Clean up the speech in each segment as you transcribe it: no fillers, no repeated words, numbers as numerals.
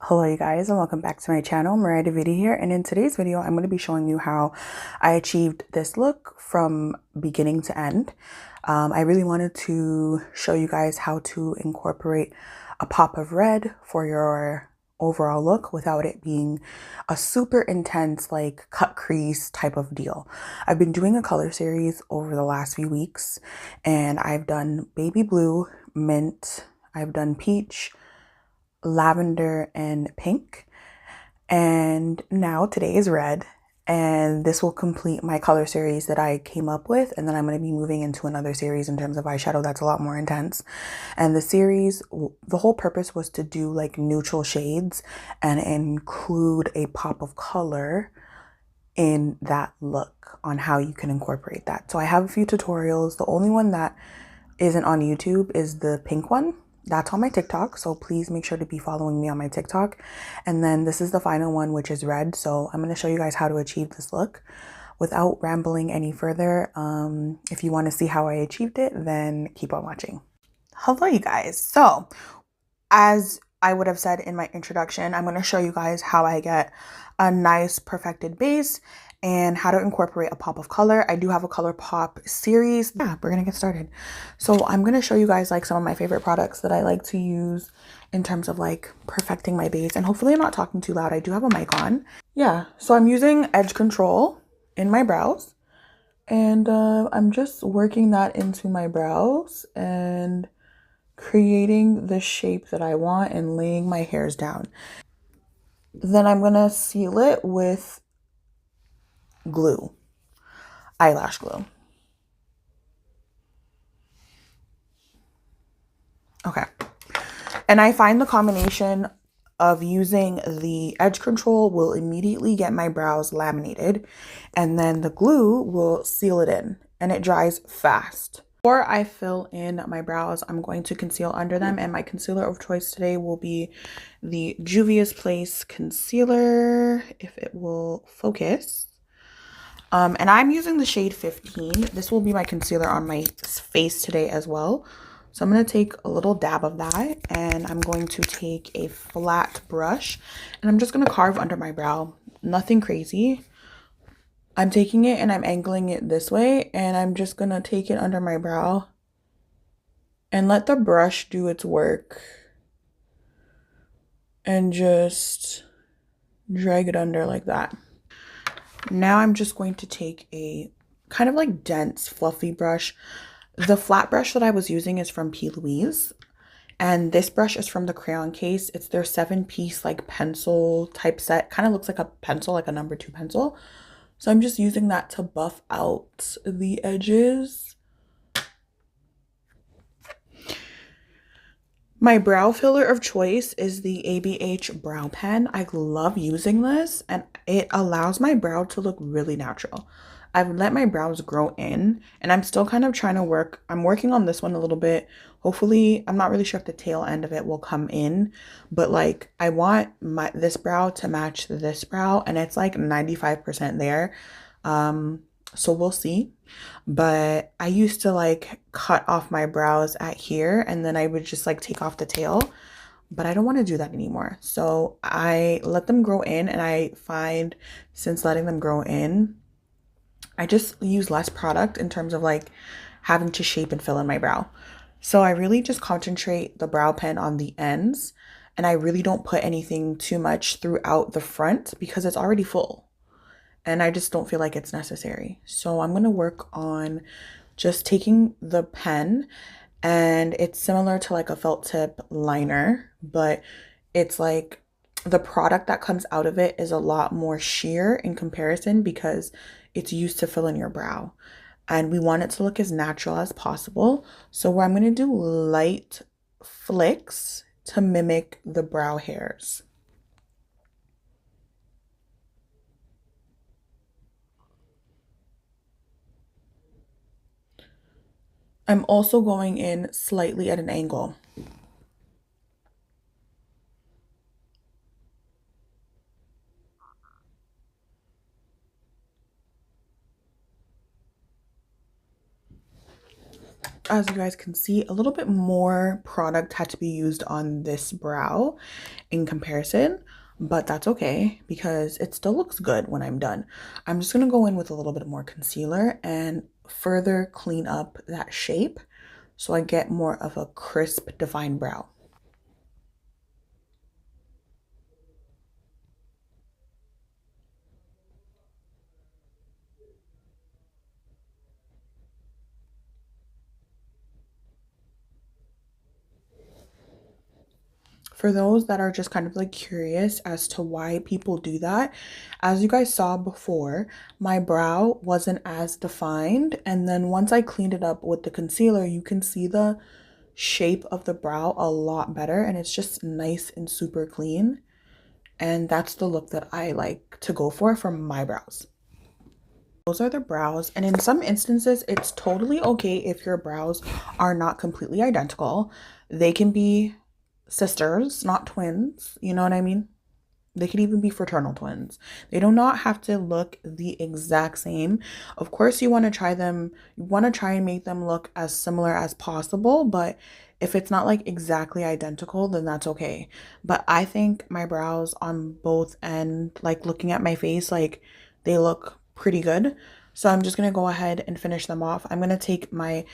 Hello you guys and welcome back to my channel. Mariah Davidi here, and in today's video I'm going to be showing you how I achieved this look from beginning to end. I really wanted to show you guys how to incorporate a pop of red for your overall look without it being a super intense like cut crease type of deal. I've been doing a color series over the last few weeks and I've done baby blue, mint, I've done peach, lavender, and pink, and now today is red, and this will complete my color series that I came up with, and then I'm going to be moving into another series in terms of eyeshadow that's a lot more intense. And the series, the whole purpose was to do like neutral shades and include a pop of color in that look on how you can incorporate that. So I have a few tutorials. The only one that isn't on YouTube is the pink one. That's on my TikTok, so please make sure to be following me on my TikTok. And then this is the final one, which is red. So I'm going to show you guys how to achieve this look without rambling any further. If you want to see how I achieved it, then keep on watching. Hello, you guys. So as I would have said in my introduction, I'm going to show you guys how I get a nice perfected base and how to incorporate a pop of color. I do have a color pop series. Yeah, we're gonna get started. So I'm gonna show you guys like some of my favorite products that I like to use in terms of like perfecting my base, and hopefully I'm not talking too loud. I do have a mic on. Yeah, so I'm using edge control in my brows, and I'm just working that into my brows and creating the shape that I want and laying my hairs down. Then I'm gonna seal it with glue, eyelash glue. Okay. And I find the combination of using the edge control will immediately get my brows laminated, and then the glue will seal it in, and it dries fast. Before I fill in my brows, I'm going to conceal under them, and my concealer of choice today will be the Juvia's Place concealer, if it will focus. And I'm using the shade 15. This will be my concealer on my face today as well. So I'm going to take a little dab of that, and I'm going to take a flat brush, and I'm just going to carve under my brow. Nothing crazy. I'm taking it and I'm angling it this way, and I'm just going to take it under my brow and let the brush do its work and just drag it under like that. Now I'm just going to take a kind of like dense, fluffy brush. The flat brush that I was using is from P. Louise, and this brush is from the Crayon Case. It's their 7-piece like pencil type set. Kind of looks like a pencil, like a number 2 pencil. So I'm just using that to buff out the edges. My brow filler of choice is the ABH brow pen. I love using this, and it allows my brow to look really natural. I've let my brows grow in, and I'm still kind of trying to I'm working on this one a little bit. Hopefully, I'm not really sure if the tail end of it will come in, but like I want this brow to match this brow, and it's like 95% there. So we'll see. But I used to like cut off my brows at here, and then I would just like take off the tail, but I don't want to do that anymore. So I let them grow in, and I find since letting them grow in, I just use less product in terms of like having to shape and fill in my brow. So I really just concentrate the brow pen on the ends, and I really don't put anything too much throughout the front because it's already full. And I just don't feel like it's necessary. So I'm going to work on just taking the pen, and it's similar to like a felt tip liner, but it's like the product that comes out of it is a lot more sheer in comparison because it's used to fill in your brow. And we want it to look as natural as possible. So where I'm going to do light flicks to mimic the brow hairs. I'm also going in slightly at an angle. As you guys can see, a little bit more product had to be used on this brow in comparison, but that's okay because it still looks good when I'm done. I'm just gonna go in with a little bit more concealer and further clean up that shape so I get more of a crisp, defined brow. For those that are just kind of like curious as to why people do that, as you guys saw before, my brow wasn't as defined. And then once I cleaned it up with the concealer, you can see the shape of the brow a lot better. And it's just nice and super clean. And that's the look that I like to go for my brows. Those are the brows, and in some instances it's totally okay if your brows are not completely identical. They can be sisters, not twins, you know what I mean? They could even be fraternal twins. They do not have to look the exact same. Of course, you want to try and make them look as similar as possible, but if it's not like exactly identical, then that's okay. But I think my brows on both end, like looking at my face, like they look pretty good. So I'm just going to go ahead and finish them off. I'm going to take my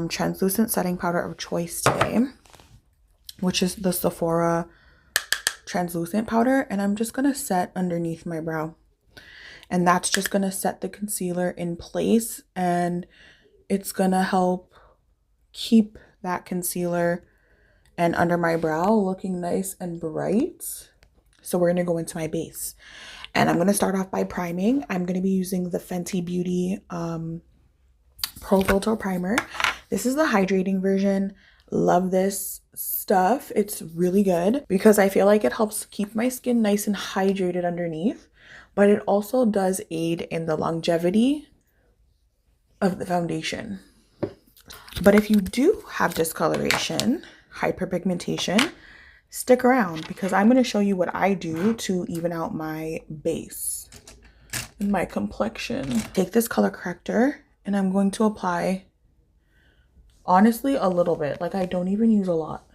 translucent setting powder of choice today, which is the Sephora translucent powder, and I'm just going to set underneath my brow. And that's just going to set the concealer in place, and it's going to help keep that concealer and under my brow looking nice and bright. So we're going to go into my base. And I'm going to start off by priming. I'm going to be using the Fenty Beauty Pro Filter Primer. This is the hydrating version. Love this stuff. It's really good because I feel like it helps keep my skin nice and hydrated underneath, but it also does aid in the longevity of the foundation. But if you do have discoloration, hyperpigmentation, stick around because I'm going to show you what I do to even out my base and my complexion. Take this color corrector and I'm going to apply, honestly, a little bit. Like, I don't even use a lot.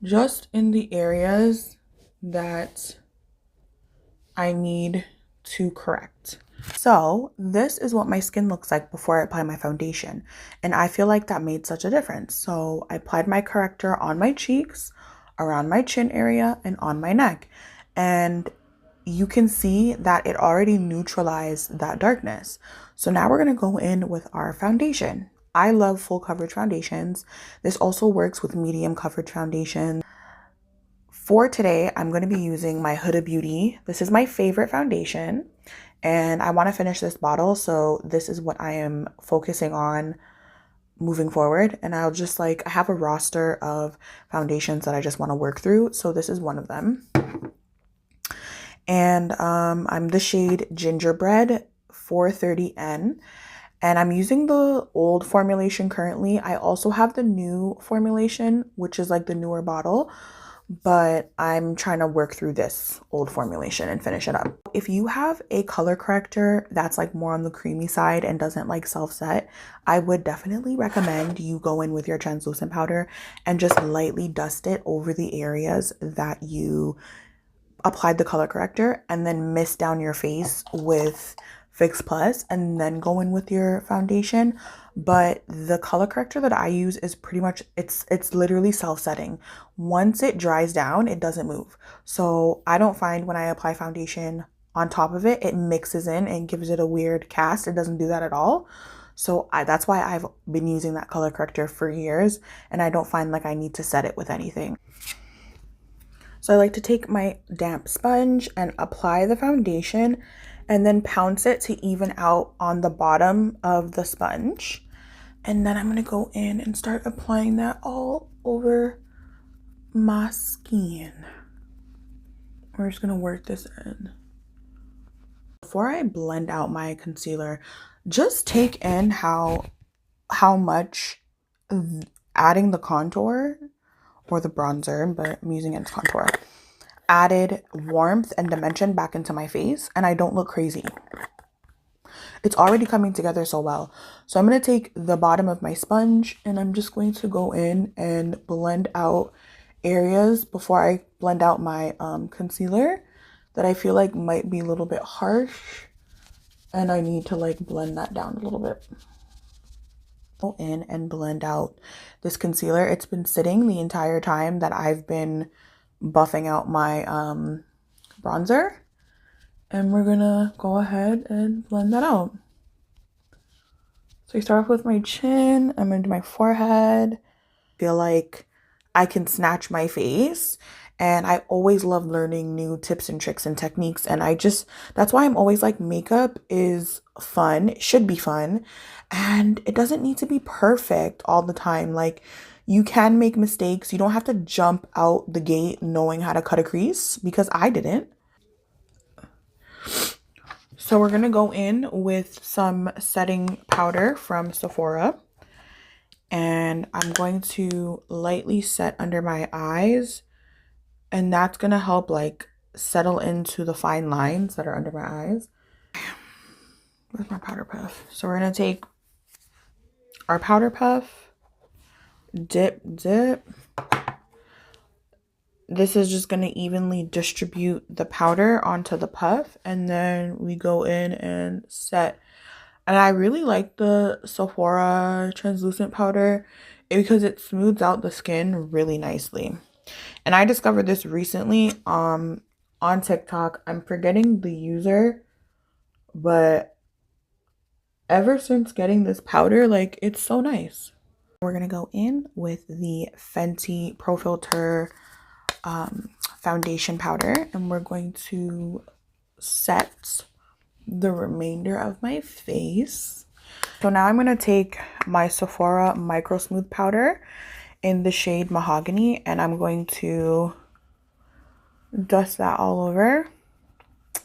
Just in the areas that I need to correct. So this is what my skin looks like before I apply my foundation. And I feel like that made such a difference. So I applied my corrector on my cheeks, around my chin area, and on my neck. And you can see that it already neutralized that darkness. So now we're going to go in with our foundation. I love full coverage foundations. This also works with medium coverage foundation. For today, I'm going to be using my Huda Beauty. This is my favorite foundation and I want to finish this bottle. So this is what I am focusing on moving forward. And I'll just I have a roster of foundations that I just want to work through. So this is one of them. And I'm the shade Gingerbread 430N. And I'm using the old formulation currently. I also have the new formulation, which is like the newer bottle, but I'm trying to work through this old formulation and finish it up. If you have a color corrector that's like more on the creamy side and doesn't like self-set, I would definitely recommend you go in with your translucent powder and just lightly dust it over the areas that you applied the color corrector, and then mist down your face with Fix Plus and then go in with your foundation. But the color corrector that I use is pretty much, it's literally self-setting. Once it dries down, it doesn't move. So I don't find when I apply foundation on top of it, it mixes in and gives it a weird cast. It doesn't do that at all. So that's why I've been using that color corrector for years, and I don't find like I need to set it with anything. So I like to take my damp sponge and apply the foundation and then pounce it to even out on the bottom of the sponge. And then I'm going to go in and start applying that all over my skin. We're just going to work this in. Before I blend out my concealer, just take in how much adding the contour or the bronzer, but I'm using it as contour, added warmth and dimension back into my face, and I don't look crazy. it's already coming together so well. So I'm going to take the bottom of my sponge and I'm just going to go in and blend out areas before I blend out my concealer that I feel like might be a little bit harsh, and I need to like blend that down a little bit. Go in and blend out this concealer. It's been sitting the entire time that I've been buffing out my bronzer, and we're gonna go ahead and blend that out. So I start off with my chin, I'm gonna do my forehead. Feel like I can snatch my face, and I always love learning new tips and tricks and techniques, and that's why I'm always like, makeup is fun, it should be fun, and it doesn't need to be perfect all the time. Like, you can make mistakes. You don't have to jump out the gate knowing how to cut a crease, because I didn't. So we're gonna go in with some setting powder from Sephora, and I'm going to lightly set under my eyes, and that's gonna help like settle into the fine lines that are under my eyes. Where's my powder puff? So we're gonna take our powder puff, dip. This is just gonna evenly distribute the powder onto the puff, and then we go in and set. And I really like the Sephora translucent powder because it smooths out the skin really nicely. And I discovered this recently on TikTok. I'm forgetting the user, but ever since getting this powder, like, it's so nice. We're gonna go in with the Fenty Pro Filter foundation powder, and we're going to set the remainder of my face. So now I'm going to take my Sephora Micro Smooth powder in the shade Mahogany, and I'm going to dust that all over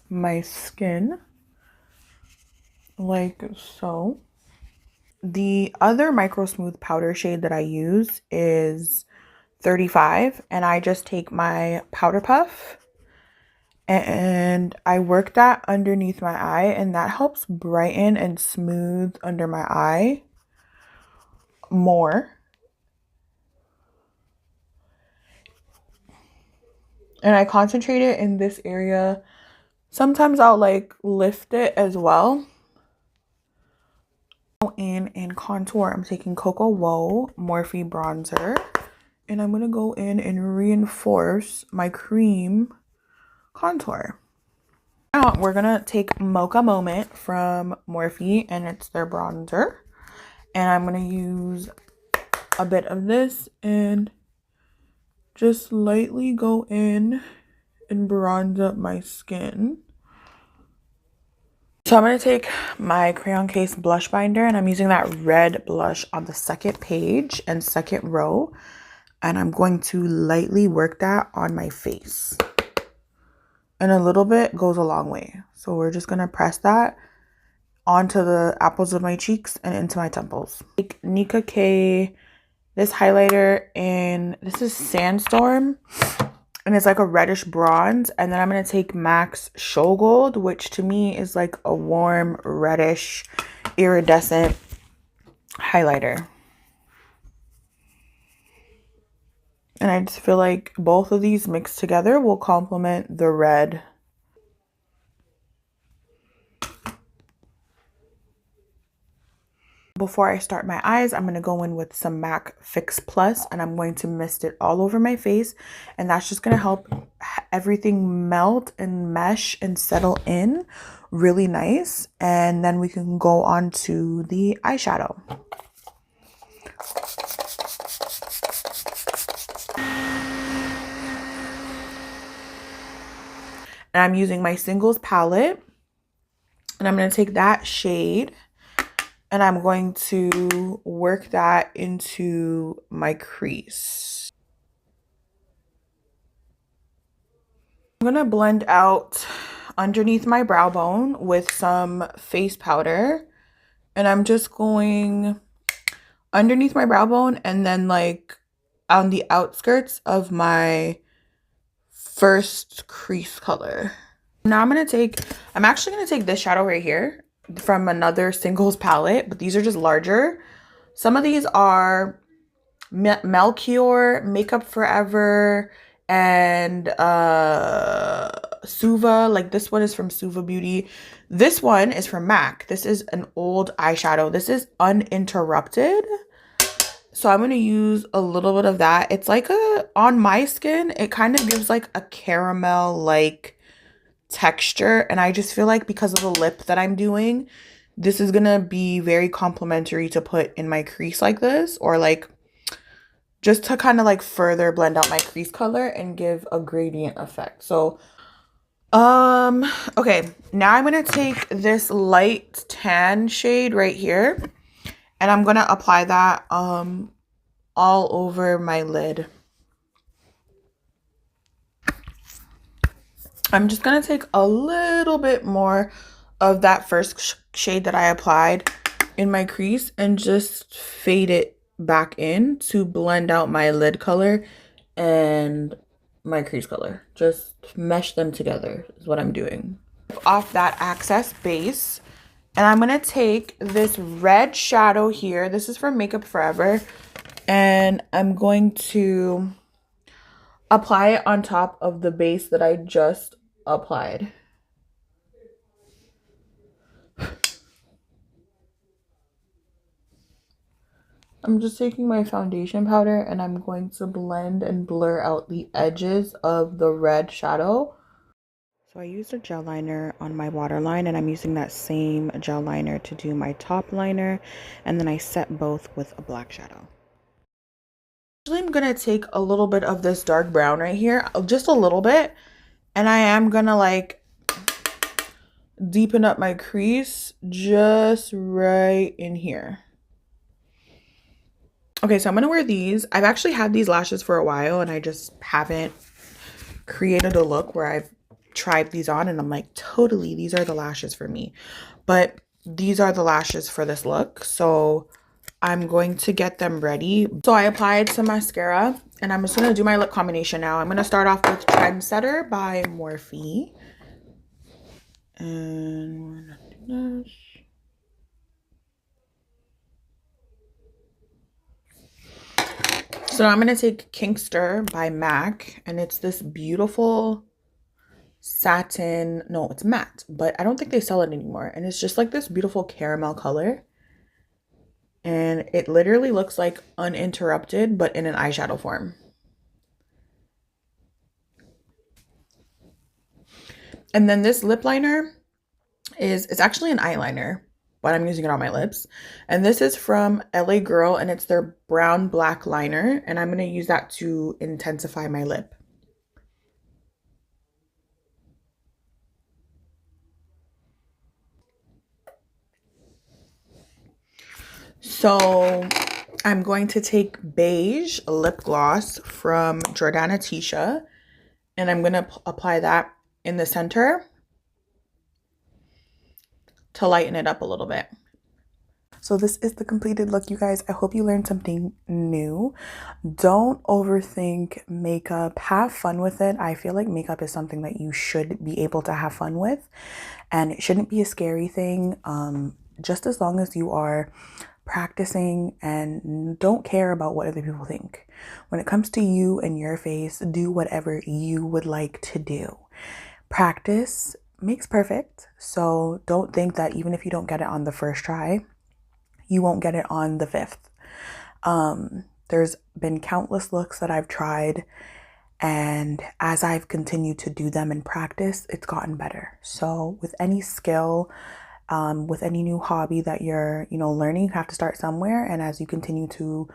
my skin like so. The other Micro Smooth powder shade that I use is 35, and I just take my powder puff and I work that underneath my eye, and that helps brighten and smooth under my eye more. And I concentrate it in this area. Sometimes I'll like lift it as well. In and contour, I'm taking Cocoa Whoa Morphe bronzer, and I'm gonna go in and reinforce my cream contour. Now we're gonna take Mocha Moment from Morphe, and it's their bronzer, and I'm gonna use a bit of this and just lightly go in and bronze up my skin. So I'm going to take my Crayon Case blush binder, and I'm using that red blush on the second page and second row, and I'm going to lightly work that on my face. And a little bit goes a long way. So we're just going to press that onto the apples of my cheeks and into my temples. Take Nika K, this highlighter, and this is Sandstorm, and it's like a reddish bronze. And then I'm going to take MAC's Show Gold, which to me is like a warm reddish iridescent highlighter. And I just feel like both of these mixed together will complement the red. Before I start my eyes, I'm going to go in with some MAC Fix Plus, and I'm going to mist it all over my face, and that's just going to help everything melt and mesh and settle in really nice. And then we can go on to the eyeshadow. And I'm using my Singles palette, and I'm going to take that shade, and I'm going to work that into my crease. I'm going to blend out underneath my brow bone with some face powder. And I'm just going underneath my brow bone and then like on the outskirts of my first crease color. Now I'm actually going to take this shadow right here. from another singles palette, but these are just larger. Some of these are Melchior, Makeup Forever, and Suva. Like this one is from Suva Beauty. This one is from MAC. This is an old eyeshadow. This is Uninterrupted. So I'm going to use a little bit of that. It's like on my skin, it kind of gives like a caramel like texture. And I just feel like because of the lip that I'm doing, this is going to be very complimentary to put in my crease like this, or like just to kind of like further blend out my crease color and give a gradient effect. So, okay, now I'm going to take this light tan shade right here, and I'm going to apply that, all over my lid. I'm just going to take a little bit more of that first shade that I applied in my crease and just fade it back in to blend out my lid color and my crease color. Just mesh them together is what I'm doing. Off that excess base, and I'm going to take this red shadow here. This is from Makeup Forever, and I'm going to apply it on top of the base that I just applied. I'm just taking my foundation powder and I'm going to blend and blur out the edges of the red shadow. So I used a gel liner on my waterline, and I'm using that same gel liner to do my top liner, and then I set both with a black shadow. Actually, I'm going to take a little bit of this dark brown right here, just a little bit, and I am going to like deepen up my crease just right in here. Okay, so I'm gonna wear these. I've actually had these lashes for a while and I just haven't created a look where I've tried these on and I'm like, totally, these are the lashes for me. But these are the lashes for this look, so I'm going to get them ready. So I applied some mascara and I'm just gonna do my lip combination now. I'm gonna start off with Trendsetter by Morphe. And we're gonna do this. So now I'm going to take Kinkster by MAC, and it's this beautiful satin, no, it's matte, but I don't think they sell it anymore. And it's just like this beautiful caramel color. And it literally looks like Uninterrupted, but in an eyeshadow form. And then this lip liner it's actually an eyeliner, but I'm using it on my lips. And this is from LA Girl, and it's their brown black liner, and I'm going to use that to intensify my lip. So I'm going to take Beige lip gloss from Jordana Tisha, and I'm going to apply that in the center to lighten it up a little bit. So this is the completed look, you guys. I hope you learned something new. Don't overthink makeup. Have fun with it. I feel like makeup is something that you should be able to have fun with, and it shouldn't be a scary thing. Just as long as you are practicing and don't care about what other people think. When it comes to you and your face, do whatever you would like to do. Practice makes perfect. So don't think that even if you don't get it on the first try, you won't get it on the 5th. There's been countless looks that I've tried, and as I've continued to do them in practice, it's gotten better. So with any skill, with any new hobby that you're, learning, you have to start somewhere. And as you continue to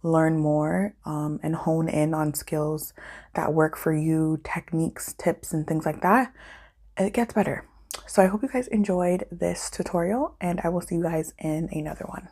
learn more, and hone in on skills that work for you, techniques, tips, and things like that, it gets better. So I hope you guys enjoyed this tutorial, and I will see you guys in another one.